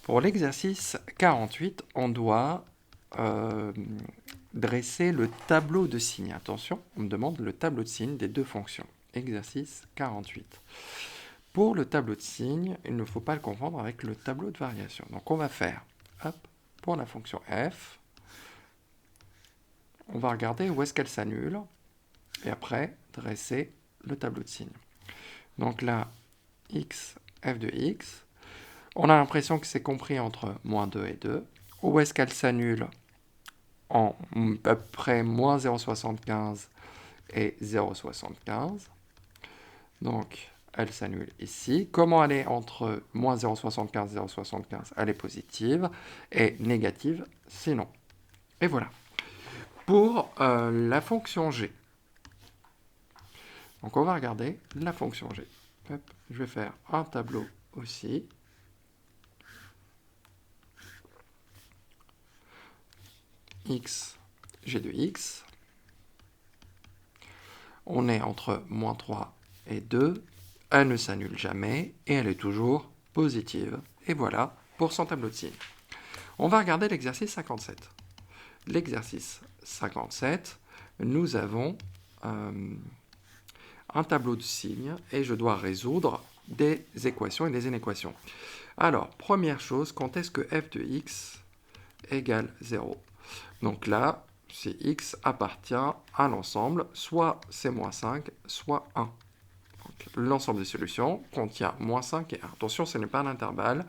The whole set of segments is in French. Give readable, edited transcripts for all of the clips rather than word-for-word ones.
Pour l'exercice 48, on doit dresser le tableau de signes. Attention, on me demande le tableau de signes des deux fonctions. Exercice 48. Pour le tableau de signes, il ne faut pas le confondre avec le tableau de variation. Donc on va faire, hop, pour la fonction f, on va regarder où est-ce qu'elle s'annule, et après dresser le tableau de signes. Donc là, x, f de x, on a l'impression que c'est compris entre moins 2 et 2. Où est-ce qu'elle s'annule en à peu près moins 0,75 et 0,75. Donc, elle s'annule ici. Comment elle est entre moins 0,75 et 0,75 ? Elle est positive et négative sinon. Et voilà. Pour la fonction g. Donc, on va regarder la fonction g. Hop, je vais faire un tableau aussi. X, g de x. On est entre moins 3 et 2. Elle ne s'annule jamais et elle est toujours positive. Et voilà pour son tableau de signes. On va regarder l'exercice 57. L'exercice 57, nous avons un tableau de signes et je dois résoudre des équations et des inéquations. Alors, première chose, quand est-ce que f de x égale 0 ? Donc là, si x appartient à l'ensemble, soit c'est moins 5, soit 1. L'ensemble des solutions contient moins 5 et 1. Attention, ce n'est pas un intervalle.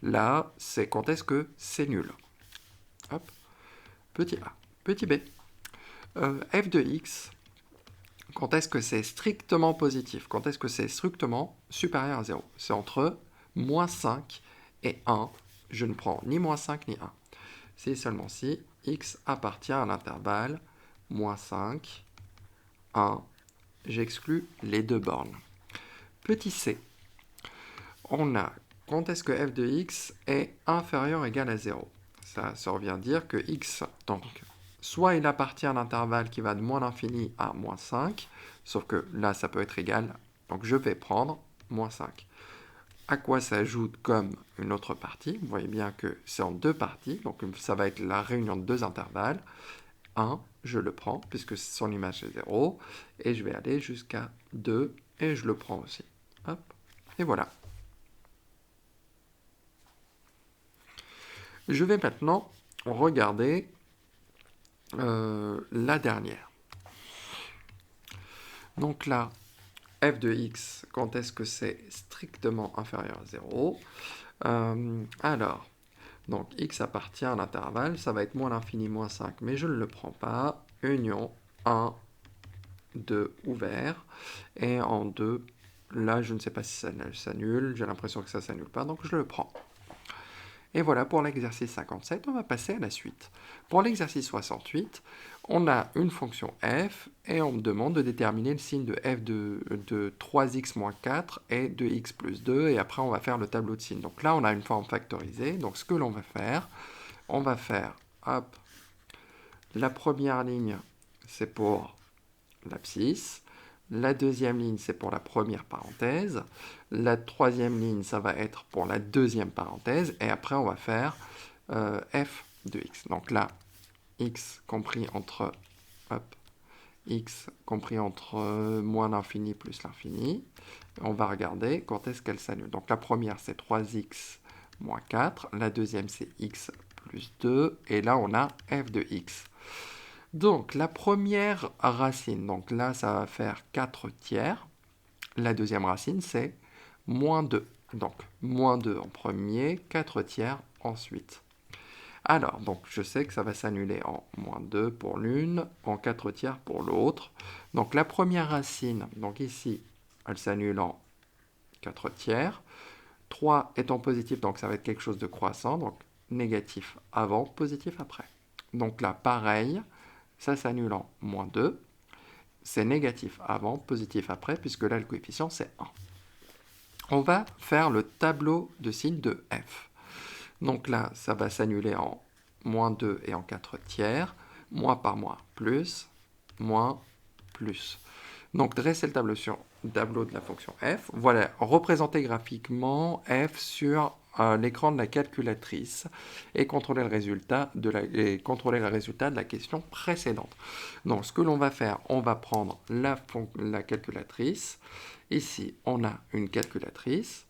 Là, c'est quand est-ce que c'est nul. Hop. Petit a. Petit b. F de x, quand est-ce que c'est strictement positif? Quand est-ce que c'est strictement supérieur à 0? C'est entre moins 5 et 1. Je ne prends ni moins 5 ni 1. C'est seulement si x appartient à l'intervalle moins 5, 1. J'exclus les deux bornes. Petit c. On a quand est-ce que f de x est inférieur ou égal à 0. Ça revient dire que x, donc, soit il appartient à l'intervalle qui va de moins l'infini à moins 5, sauf que là, ça peut être égal, donc je vais prendre moins 5. À quoi s'ajoute comme une autre partie? Vous voyez bien que c'est en deux parties, donc ça va être la réunion de deux intervalles. 1, je le prends, puisque son image est 0, et je vais aller jusqu'à 2, et je le prends aussi. Hop, et voilà. Je vais maintenant regarder la dernière. Donc là, f de x, quand est-ce que c'est strictement inférieur à 0 ? Alors, donc x appartient à l'intervalle, ça va être moins l'infini, moins 5, mais je ne le prends pas. Union 1, 2 ouvert, et en 2, là je ne sais pas si ça s'annule, j'ai l'impression que ça ne s'annule pas, donc je le prends. Et voilà pour l'exercice 57, on va passer à la suite. Pour l'exercice 68, on a une fonction f et on me demande de déterminer le signe de f de 3x moins 4 et de x plus 2 et après on va faire le tableau de signes. Donc là on a une forme factorisée, donc ce que l'on va faire, on va faire, hop, la première ligne c'est pour l'abscisse, la deuxième ligne, c'est pour la première parenthèse. La troisième ligne, ça va être pour la deuxième parenthèse. Et après, on va faire f de x. Donc là, x compris entre, hop, x compris entre moins l'infini plus l'infini. On va regarder quand est-ce qu'elle s'annule. Donc la première, c'est 3x moins 4. La deuxième, c'est x plus 2. Et là, on a f de x. Donc, la première racine, donc là, ça va faire 4 tiers. La deuxième racine, c'est moins 2. Donc, moins 2 en premier, 4 tiers ensuite. Alors, donc, je sais que ça va s'annuler en moins 2 pour l'une, en 4 tiers pour l'autre. Donc, la première racine, donc ici, elle s'annule en 4 tiers. 3 étant positif, donc ça va être quelque chose de croissant, donc négatif avant, positif après. Donc là, pareil, ça s'annule en moins 2. C'est négatif avant, positif après, puisque là, le coefficient, c'est 1. On va faire le tableau de signes de f. Donc là, ça va s'annuler en moins 2 et en 4 tiers. Moins par moins, plus, moins, plus. Donc, dresser le tableau sur tableau de la fonction f. Voilà, représenter graphiquement f sur l'écran de la calculatrice et contrôler le résultat de la question précédente. Donc, ce que l'on va faire, on va prendre la calculatrice. Ici, on a une calculatrice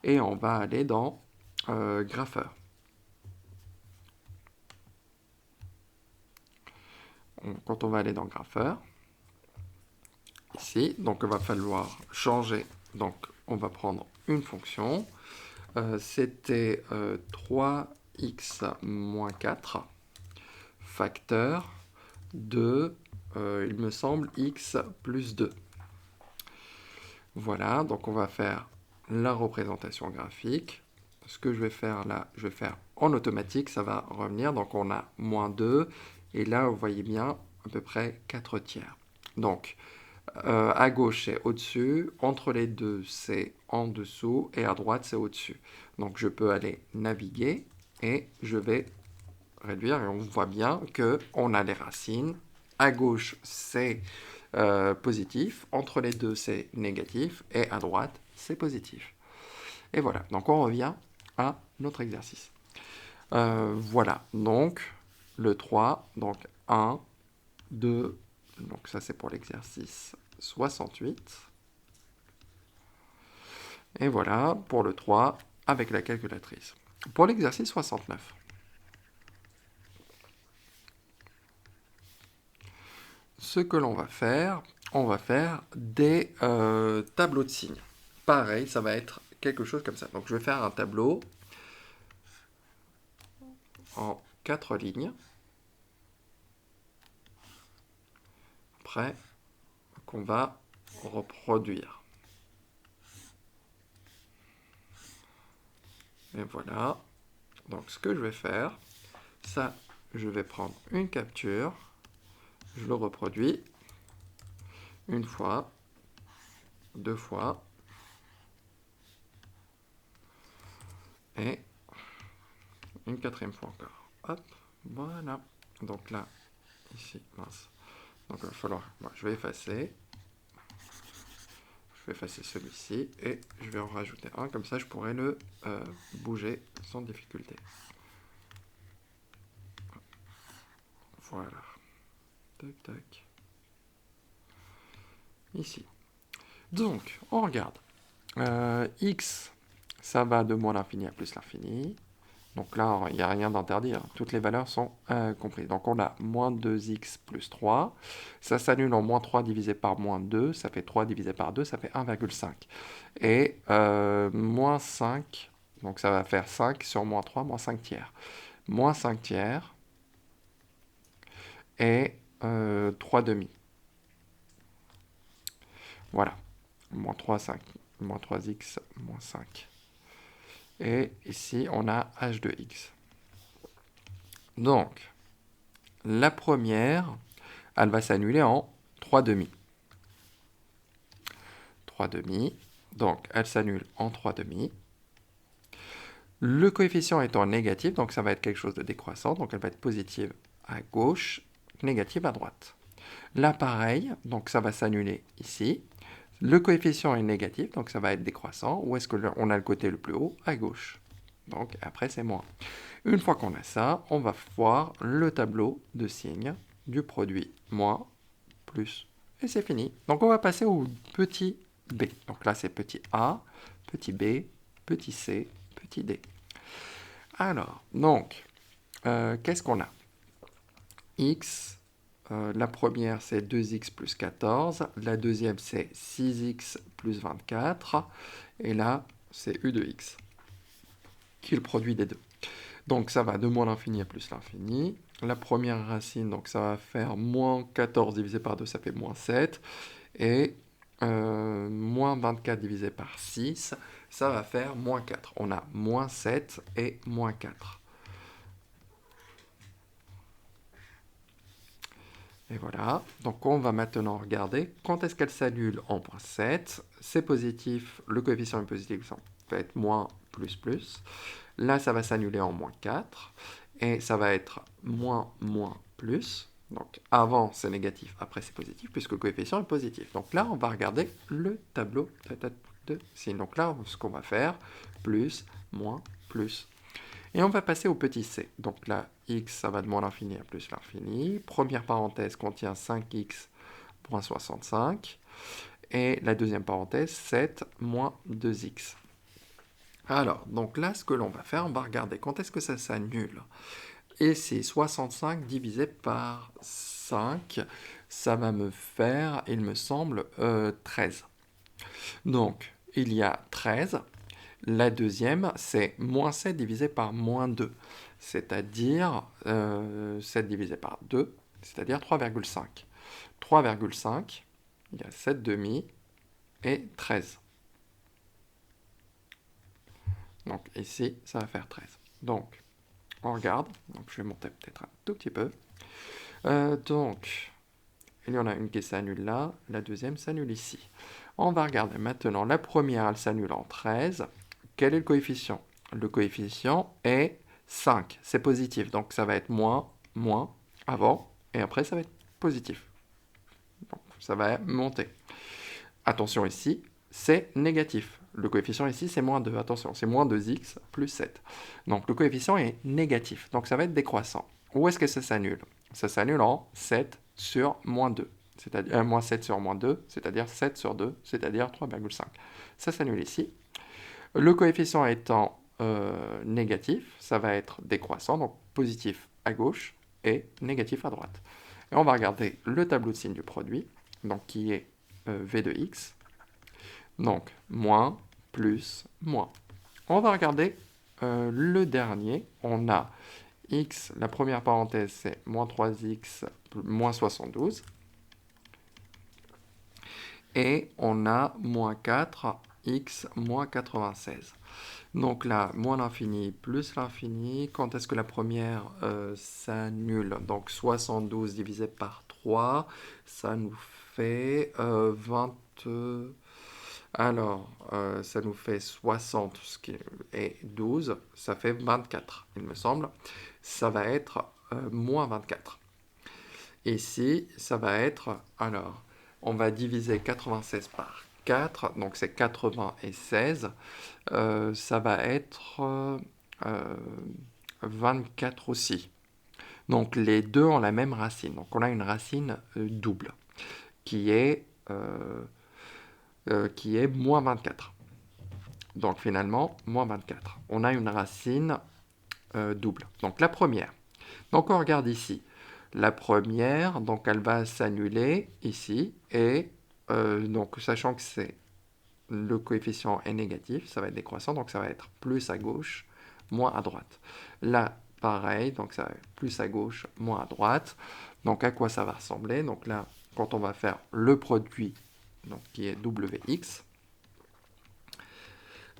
et on va aller dans grapheur. Quand on va aller dans grapheur, ici, donc il va falloir changer. Donc, on va prendre une fonction. C'était 3x moins 4 facteur de, il me semble, x plus 2. Voilà, donc on va faire la représentation graphique. Ce que je vais faire là, je vais faire en automatique, ça va revenir. Donc on a moins 2, et là vous voyez bien à peu près 4 tiers. Donc à gauche c'est au-dessus, entre les deux c'est en dessous, et à droite c'est au-dessus. Donc je peux aller naviguer, et je vais réduire, et on voit bien qu'on a les racines. À gauche c'est positif, entre les deux c'est négatif, et à droite c'est positif. Et voilà, donc on revient à notre exercice. Voilà, donc le 3, donc 1, 2, donc ça c'est pour l'exercice 68. Et voilà pour le 3 avec la calculatrice. Pour l'exercice 69. Ce que l'on va faire, on va faire des tableaux de signes. Pareil, ça va être quelque chose comme ça. Donc je vais faire un tableau en 4 lignes. Après, qu'on va reproduire. Et voilà. Donc ce que je vais faire, ça, je vais prendre une capture, je le reproduis une fois, deux fois, et une quatrième fois encore. Hop, voilà. Donc là, ici, mince. Donc il va falloir, je vais effacer. Je vais effacer celui-ci et je vais en rajouter un, comme ça je pourrais le bouger sans difficulté. Voilà. Tac, tac. Ici. Donc, on regarde. X, ça va de moins l'infini à plus l'infini. Donc là, il n'y a rien d'interdit. Toutes les valeurs sont comprises. Donc on a moins 2x plus 3. Ça s'annule en moins 3 divisé par moins 2. Ça fait 3 divisé par 2, ça fait 1,5. Et moins 5, donc ça va faire 5 sur moins 3, moins 5 tiers. Moins 5 tiers et 3 demi. Voilà. Moins 3, 5. Moins 3x, moins 5. Et ici, on a h de x. Donc, la première, elle va s'annuler en 3 demi. 3 demi. Donc, elle s'annule en 3 demi. Le coefficient étant négatif, donc ça va être quelque chose de décroissant. Donc, elle va être positive à gauche, négative à droite. Là, pareil, donc ça va s'annuler ici. Le coefficient est négatif, donc ça va être décroissant. Où est-ce qu'on a le côté le plus haut? À gauche. Donc, après, c'est moins. Une fois qu'on a ça, on va voir le tableau de signes du produit moins, plus, et c'est fini. Donc, on va passer au petit b. Donc là, c'est petit a, petit b, petit c, petit d. Alors, donc, qu'est-ce qu'on a? X, la première, c'est 2x plus 14. La deuxième, c'est 6x plus 24. Et là, c'est u de x, qui est le produit des deux. Donc ça va de moins l'infini à plus l'infini. La première racine, donc ça va faire moins 14 divisé par 2, ça fait moins 7. Et moins 24 divisé par 6, ça va faire moins 4. On a moins 7 et moins 4. Et voilà. Donc on va maintenant regarder quand est-ce qu'elle s'annule en moins 7. C'est positif, le coefficient est positif, ça va être moins plus plus. Là, ça va s'annuler en moins 4. Et ça va être moins, moins, plus. Donc avant c'est négatif, après c'est positif, puisque le coefficient est positif. Donc là, on va regarder le tableau de signes. Donc là, ce qu'on va faire, plus, moins, plus. Et on va passer au petit c. Donc là, x, ça va de moins l'infini à plus l'infini. Première parenthèse contient 5x moins 65. Et la deuxième parenthèse, 7 moins 2x. Alors, donc là, ce que l'on va faire, on va regarder quand est-ce que ça s'annule. Et c'est 65 divisé par 5, ça va me faire, il me semble, 13. Donc, il y a 13. La deuxième, c'est moins 7 divisé par moins 2, c'est-à-dire 7 divisé par 2, c'est-à-dire 3,5. 3,5, il y a 7 demi et 13. Donc ici, ça va faire 13. Donc, on regarde. Donc, je vais monter peut-être un tout petit peu. Donc, il y en a une qui s'annule là, la deuxième s'annule ici. On va regarder maintenant, la première, elle s'annule en 13. Quel est le coefficient? Le coefficient est 5, c'est positif, donc ça va être moins, moins, avant, et après ça va être positif. Donc ça va monter. Attention ici, c'est négatif. Le coefficient ici, c'est moins 2. Attention, c'est moins 2x plus 7. Donc le coefficient est négatif, donc ça va être décroissant. Où est-ce que ça s'annule? Ça s'annule en 7 sur moins 2. C'est-à-dire moins 7 sur moins 2, c'est-à-dire 7 sur 2, c'est-à-dire 3,5. Ça s'annule ici. Le coefficient étant négatif, ça va être décroissant, donc positif à gauche et négatif à droite. Et on va regarder le tableau de signe du produit, donc qui est V de x. Donc, moins, plus, moins. On va regarder le dernier. On a x, la première parenthèse, c'est moins 3x, moins 72. Et on a moins 4, x, moins 96. Donc là, moins l'infini plus l'infini. Quand est-ce que la première s'annule? Donc 72 divisé par 3, ça nous fait 20... Alors, ça nous fait 60, ce qui est 12, ça fait 24, il me semble. Ça va être moins 24. Ici, ça va être, alors, on va diviser 96 par 4, donc c'est 96. Ça va être 24 aussi. Donc les deux ont la même racine. Donc on a une racine double qui est moins 24. Donc finalement, moins 24. On a une racine double. Donc la première. Donc on regarde ici. La première, donc elle va s'annuler ici. Et donc sachant que le coefficient est négatif, ça va être décroissant. Donc ça va être plus à gauche, moins à droite. Là, pareil. Donc ça va être plus à gauche, moins à droite. Donc à quoi ça va ressembler? Donc là, quand on va faire le produit, donc qui est Wx,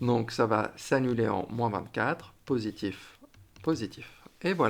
donc ça va s'annuler en moins 24, positif, positif. Et voilà.